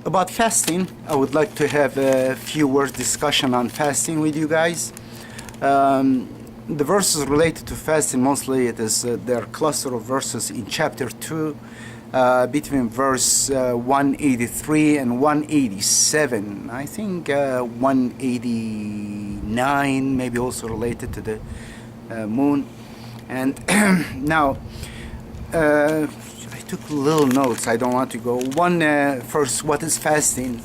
About fasting, I would like to have a few words discussion on fasting with you guys. The verses related to fasting, mostly it is there are cluster of verses in chapter 2 between verse 183 and 187. I think 189 maybe also related to the moon. And now I took little notes. I don't want to go. First, what is fasting?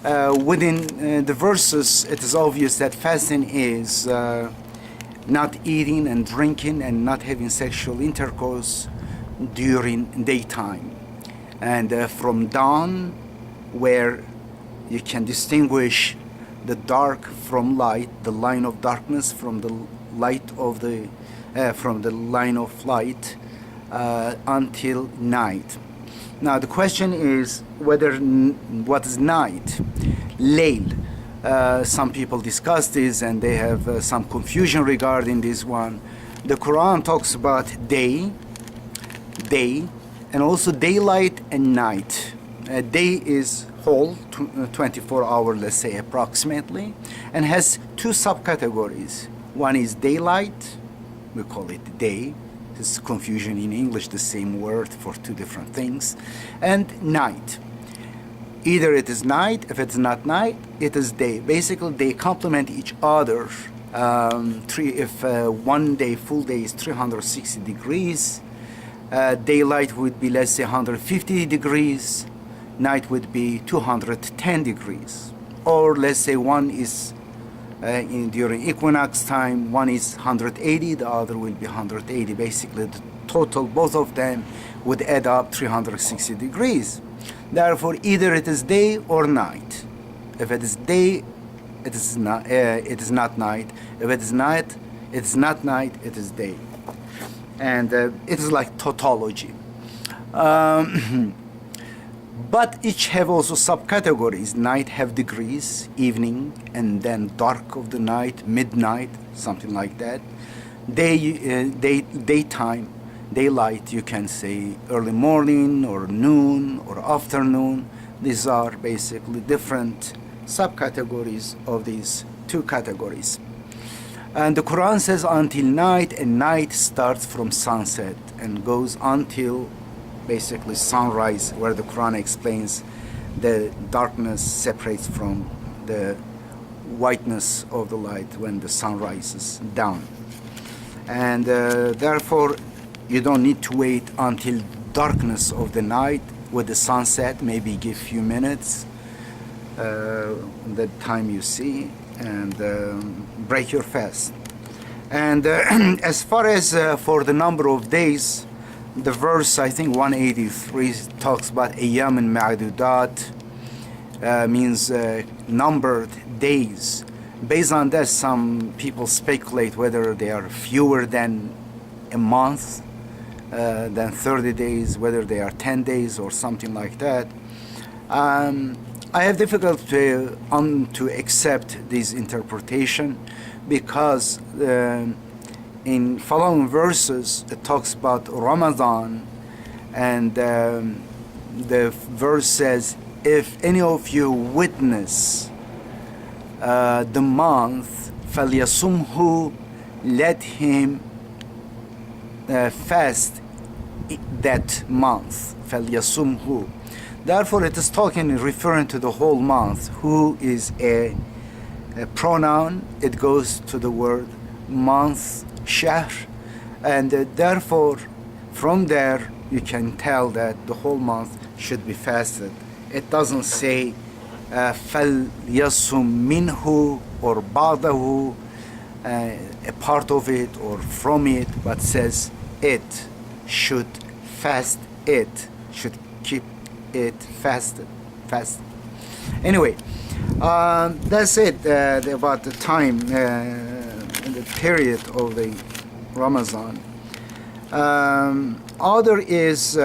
Within the verses, it is obvious that fasting is not eating and drinking and not having sexual intercourse during daytime. And from dawn, where you can distinguish the dark from light, the line of darkness from the light of the from the line of light, until night. Now the question is whether what is night? Layl. Some people discuss this and they have some confusion regarding this one. The Quran talks about day, and also daylight and night. Day is whole, 24 hours, let's say approximately, and has two subcategories. One is daylight, we call it day. There's confusion in English, the same word for two different things, and night. Either it is night, if it's not night, it is day. Basically, they complement each other. If one day, full day is 360 degrees, daylight would be, let's say, 150 degrees, night would be 210 degrees. Or let's say one is during equinox time, one is 180, the other will be 180. Basically, the total, both of them would add up 360 degrees. Therefore, either it is day or night. If it is day, it is not night. If it is night, it is not night, it is day. And it is like tautology. But each have also subcategories. Night have degrees, evening, and then dark of the night, midnight, something like that. Daytime, daylight, you can say early morning or noon or afternoon. These are basically different subcategories of these two categories. And the Quran says until night, and night starts from sunset and goes until basically sunrise, where the Quran explains the darkness separates from the whiteness of the light when the sun rises down. And therefore, you don't need to wait until darkness of the night with the sunset, maybe give few minutes, the time you see, and break your fast. And as far as for the number of days, the verse, I think 183, talks about ayyam and ma'dudat, means numbered days. Based on that, some people speculate whether they are fewer than a month, than 30 days, whether they are 10 days or something like that. I have difficulty to accept this interpretation because in following verses it talks about Ramadan, and the verse says, if any of you witness the month, فَلْيَصُمْهُ, let him fast that month, فَلْيَصُمْهُ. Therefore, it is referring to the whole month. Who is a pronoun. It goes to the word month, shahr, and therefore, from there, you can tell that the whole month should be fasted. It doesn't say فَلْيَصُمْ مِنْهُ or بَعْضَهُ, a part of it or from it, but says it should fast, it should keep it fasted. Anyway, that's it about the time and the period of the Ramadan. Other is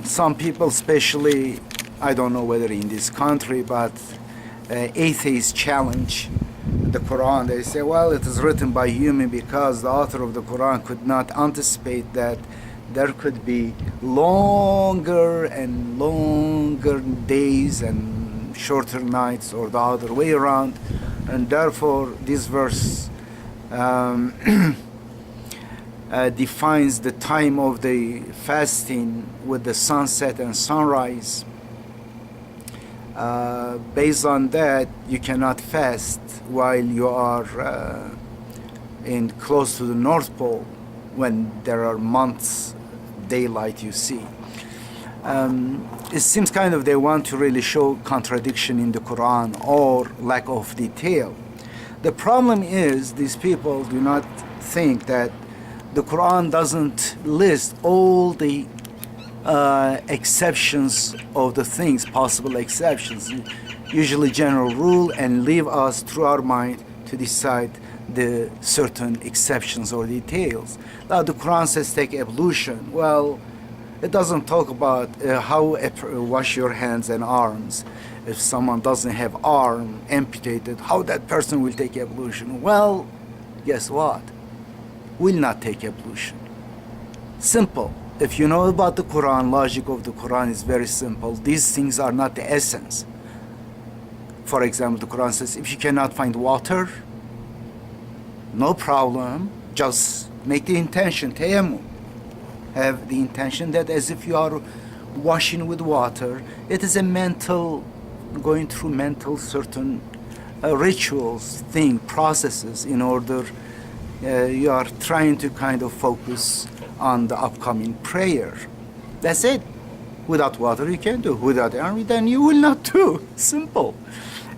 some people, especially, I don't know whether in this country, but atheists challenge the Quran. They say, well, it is written by human because the author of the Quran could not anticipate that there could be longer and long longer days and shorter nights, or the other way around. And therefore, this verse defines the time of the fasting with the sunset and sunrise. Based on that, you cannot fast while you are in close to the North Pole, when there are months daylight you see. It seems kind of they want to really show contradiction in the Quran or lack of detail. The problem is these people do not think that the Quran doesn't list all the exceptions of the things, possible exceptions, usually general rule, and leave us through our mind to decide the certain exceptions or details. Now the Quran says take ablution. Well, it doesn't talk about how wash your hands and arms. If someone doesn't have arm amputated, how that person will take ablution? Well, guess what? Will not take ablution. Simple. If you know about the Quran, logic of the Quran is very simple. These things are not the essence. For example, the Quran says if you cannot find water, no problem, just make the intention, tayammum. Have the intention that as if you are washing with water. It is a mental, going through mental certain rituals, processes in order you are trying to kind of focus on the upcoming prayer. That's it. Without water you can do. Without army then you will not do. Simple.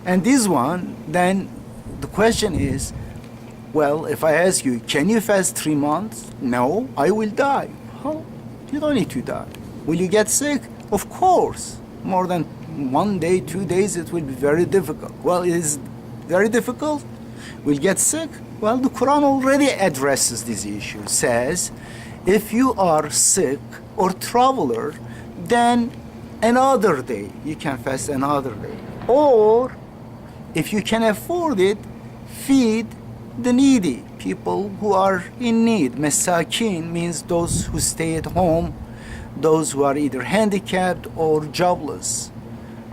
And this one, then the question is, well, if I ask you, can you fast 3 months? No, I will die. Oh, you don't need to die. Will you get sick? Of course. More than 1 day, 2 days, it will be very difficult. Well, it is very difficult. Will you get sick? Well, the Quran already addresses this issue. Says, if you are sick or traveler, then another day, you can fast another day. Or, if you can afford it, feed the needy, people who are in need. Masakin means those who stay at home, those who are either handicapped or jobless.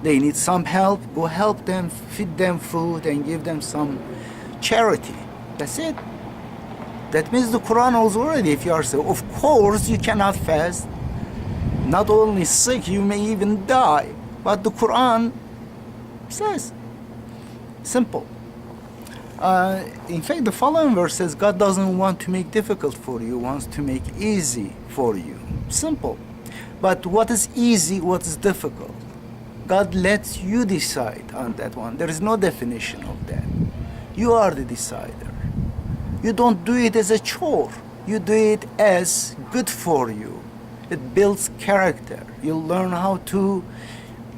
They need some help, go help them, feed them food and give them some charity. That's it. That means the Quran knows already if you are sick. Of course you cannot fast. Not only sick, you may even die. But the Quran says, simple. In fact, the following verse says, God doesn't want to make difficult for you, wants to make easy for you. Simple. But what is easy, what is difficult? God lets you decide on that one. There is no definition of that. You are the decider. You don't do it as a chore. You do it as good for you. It builds character. You learn how to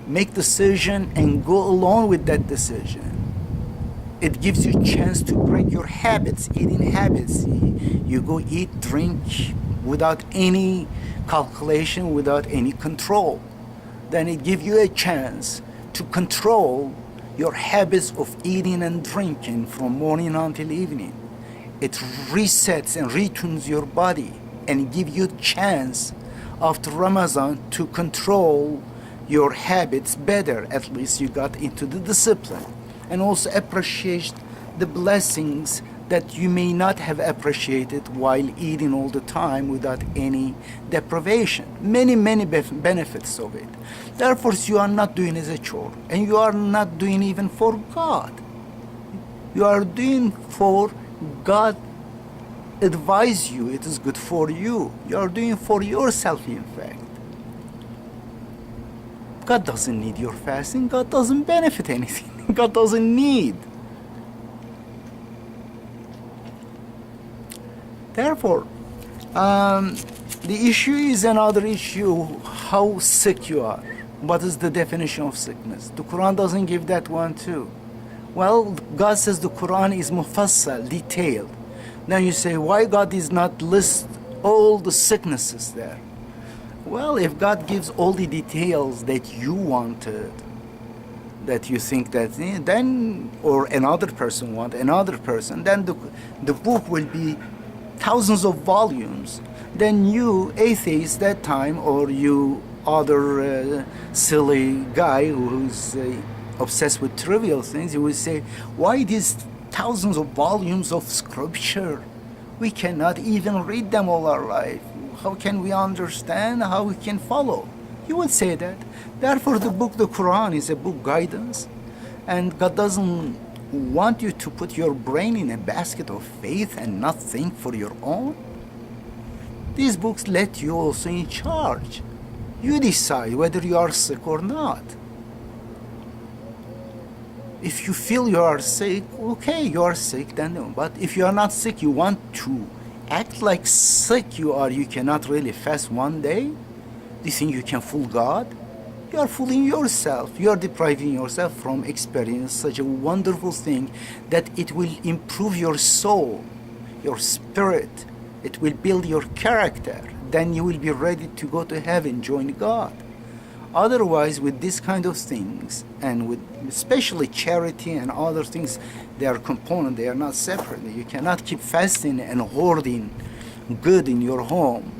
make decision and go along with that decision. It gives you a chance to break your habits, eating habits. You go eat, drink without any calculation, without any control. Then it gives you a chance to control your habits of eating and drinking from morning until evening. It resets and retunes your body and gives you a chance after Ramadan to control your habits better. At least you got into the discipline. And also appreciate the blessings that you may not have appreciated while eating all the time without any deprivation. Many, many benefits of it. Therefore, you are not doing as a chore, and you are not doing even for God. You are doing for God advise you, it is good for you. You are doing for yourself, in fact. God doesn't need your fasting. God doesn't benefit anything. God doesn't need. Therefore, the issue is another issue, how sick you are. What is the definition of sickness? The Quran doesn't give that one too. Well, God says the Quran is mufassal, detailed. Now you say, why God is not list all the sicknesses there? Well, if God gives all the details that you wanted, that you think that then, or another person want another person, then the book will be thousands of volumes. Then you, atheist that time, or you other silly guy who's obsessed with trivial things, he will say, why these thousands of volumes of scripture? We cannot even read them all our life. How can we understand? How we can follow? He would say that. Therefore, the Quran, is a book guidance. And God doesn't want you to put your brain in a basket of faith and not think for your own. These books let you also in charge. You decide whether you are sick or not. If you feel you are sick, okay, you are sick, then no. But if you are not sick, you want to act like sick you are, you cannot really fast one day? Do you think you can fool God? You are fooling yourself. You are depriving yourself from experience such a wonderful thing that it will improve your soul, your spirit. It will build your character. Then you will be ready to go to heaven, join God. Otherwise, with this kind of things, and with especially charity and other things, they are component, they are not separate. You cannot keep fasting and hoarding good in your home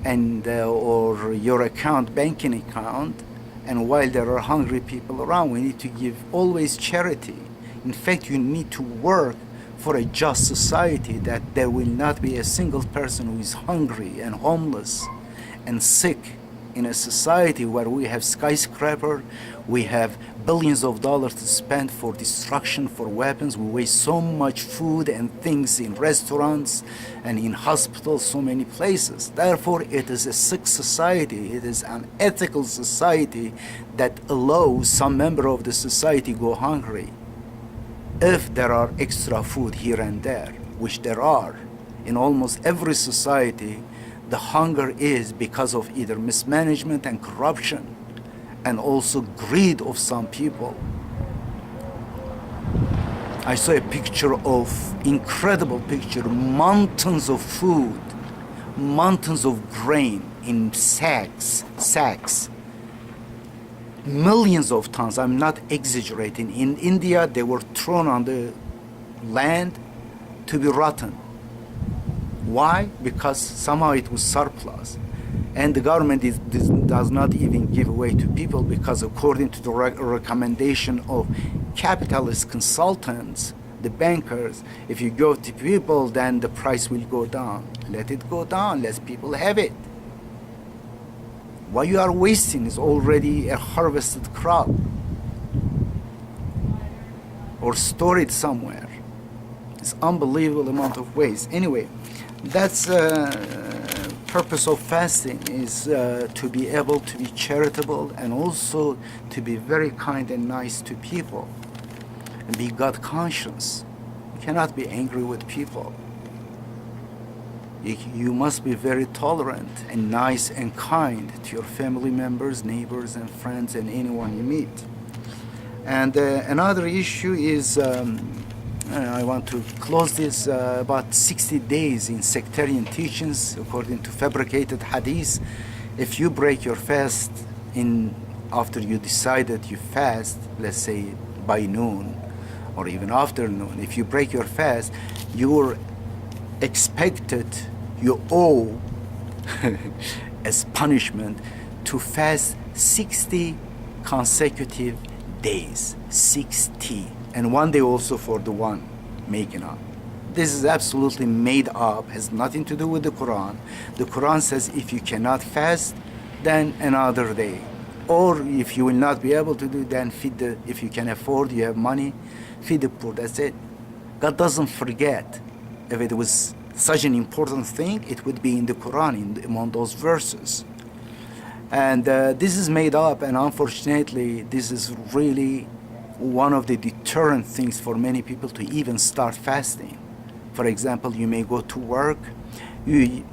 and or your banking account, and while there are hungry people around, we need to give always charity. In fact, you need to work for a just society, that there will not be a single person who is hungry and homeless and sick in a society where we have skyscraper, we have billions of dollars to spend for destruction, for weapons, we waste so much food and things in restaurants and in hospitals, so many places. Therefore, it is a sick society, it is an ethical society that allows some member of the society go hungry. If there are extra food here and there, which there are in almost every society, the hunger is because of either mismanagement and corruption, and also greed of some people. I saw a picture incredible picture, mountains of food, mountains of grain in sacks, millions of tons. I'm not exaggerating. In India, they were thrown on the land to be rotten. Why? Because somehow it was surplus. And the government does not even give away to people, because according to the recommendation of capitalist consultants, the bankers, if you go to people, then the price will go down. Let it go down, let people have it. What you are wasting is already a harvested crop, or store it somewhere. It's unbelievable amount of waste. Anyway, that's purpose of fasting, is to be able to be charitable and also to be very kind and nice to people and be God conscious. You cannot be angry with people. You must be very tolerant and nice and kind to your family members, neighbors, and friends, and anyone you meet. And another issue is, I want to close this, about 60 days in sectarian teachings according to fabricated hadith. If you break your fast after you decided you fast, let's say by noon or even afternoon, if you break your fast, you're expected, you owe as punishment to fast 60 consecutive days. 60. And one day also for the one making up. This is absolutely made up, has nothing to do with the Quran. The Quran says if you cannot fast, then another day. Or if you will not be able to do, then if you can afford, you have money, feed the poor, that's it. God doesn't forget. If it was such an important thing, it would be in the Quran, among those verses. And this is made up, and unfortunately, this is really one of the deterrent things for many people to even start fasting. For example, you may go to work, you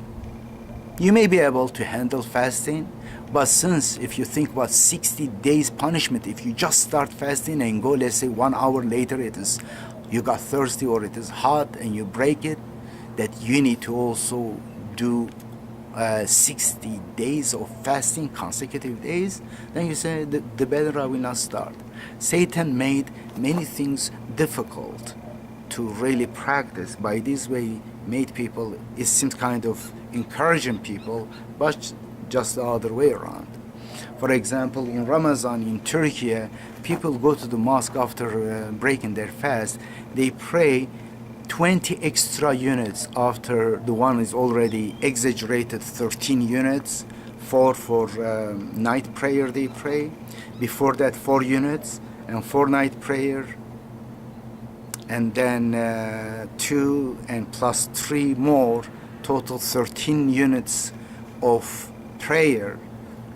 may be able to handle fasting, but since if you think about 60 days punishment, if you just start fasting and go, let's say 1 hour later, you got thirsty or it is hot and you break it, that you need to also do 60 days of fasting, consecutive days, then you say, the better I will not start. Satan made many things difficult to really practice. By this way, made people, it seems kind of encouraging people, but just the other way around. For example, in Ramadan in Turkey, people go to the mosque after breaking their fast. They pray 20 extra units after the one is already exaggerated 13 units. 4 for night prayer they pray. Before that 4 units and 4 night prayer. And then 2 and plus 3 more, total 13 units of prayer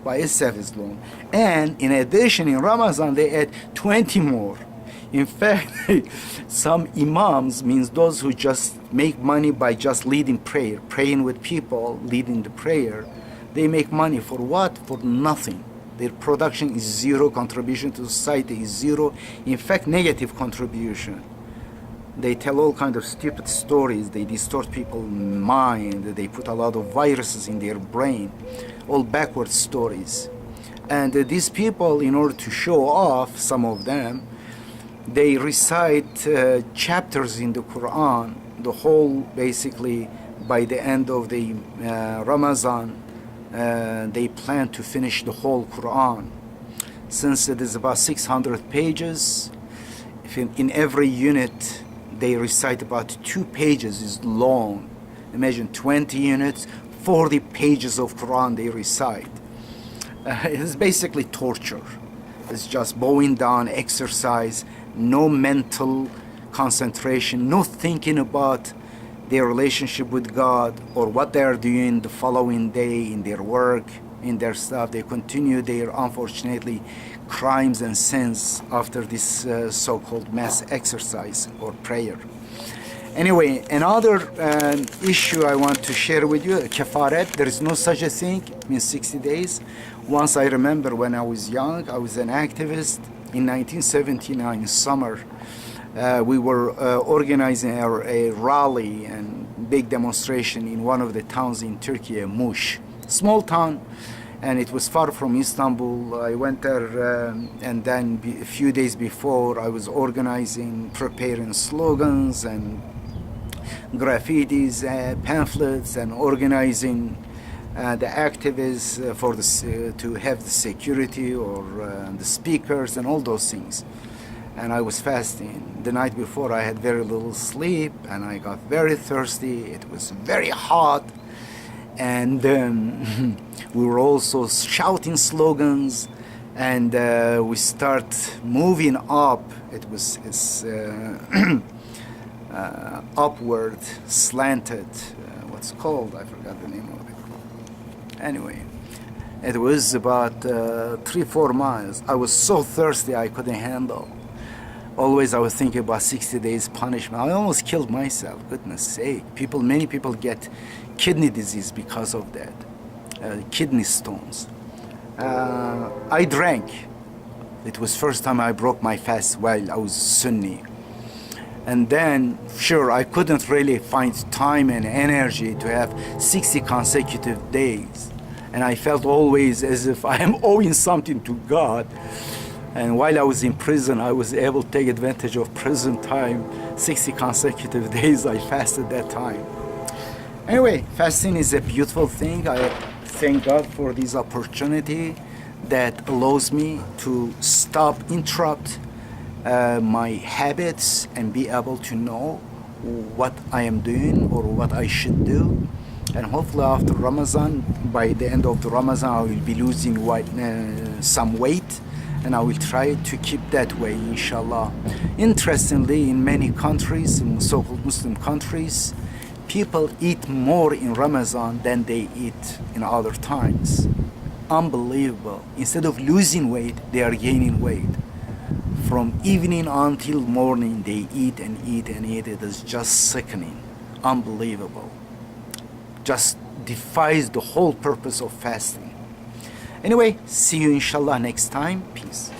by itself is long. And in addition, in Ramadan they add 20 more. In fact, some imams, means those who just make money by just leading prayer, praying with people, leading the prayer, they make money for what? For nothing. Their production is zero, contribution to society is zero, in fact negative contribution. They tell all kinds of stupid stories, they distort people's mind, they put a lot of viruses in their brain, all backward stories. And these people, in order to show off, some of them, they recite chapters in the Quran, the whole, basically, by the end of the Ramadan, they plan to finish the whole Quran. Since it is about 600 pages, if in every unit they recite about 2 pages is long. Imagine 20 units, 40 pages of Quran they recite. It's basically torture. It's just bowing down, exercise, no mental concentration, no thinking about their relationship with God or what they are doing the following day in their work, in their stuff. They continue their, unfortunately, crimes and sins after this so-called mass exercise or prayer. Anyway, another issue I want to share with you, kafaret. There is no such a thing, means 60 days. Once I remember when I was young, I was an activist in 1979 summer. We were organizing a rally and big demonstration in one of the towns in Turkey, Muş, small town, and it was far from Istanbul. I went there, and then a few days before, I was organizing, preparing slogans and graffitis, pamphlets, and organizing the activists for to have the security or the speakers and all those things. And I was fasting. The night before I had very little sleep and I got very thirsty. It was very hot, and we were also shouting slogans, and we start moving up. It's upward, slanted, what's called, I forgot the name of it. Anyway, it was about 3-4 miles. I was so thirsty I couldn't handle. Always I was thinking about 60 days punishment. I almost killed myself, goodness sake. Many people get kidney disease because of that, kidney stones. I drank. It was first time I broke my fast while I was Sunni. And then, sure, I couldn't really find time and energy to have 60 consecutive days. And I felt always as if I am owing something to God. And while I was in prison, I was able to take advantage of prison time. 60 consecutive days I fasted that time. Anyway, fasting is a beautiful thing. I thank God for this opportunity that allows me to stop, interrupt my habits and be able to know what I am doing or what I should do. And hopefully after Ramadan, by the end of the Ramadan, I will be losing some weight, and I will try to keep that way, inshallah. Interestingly, in many countries, in so-called Muslim countries, people eat more in Ramadan than they eat in other times. Unbelievable. Instead of losing weight, they are gaining weight. From evening until morning, they eat and eat and eat. It is just sickening. Unbelievable. Just defies the whole purpose of fasting. Anyway, see you inshallah next time. Peace.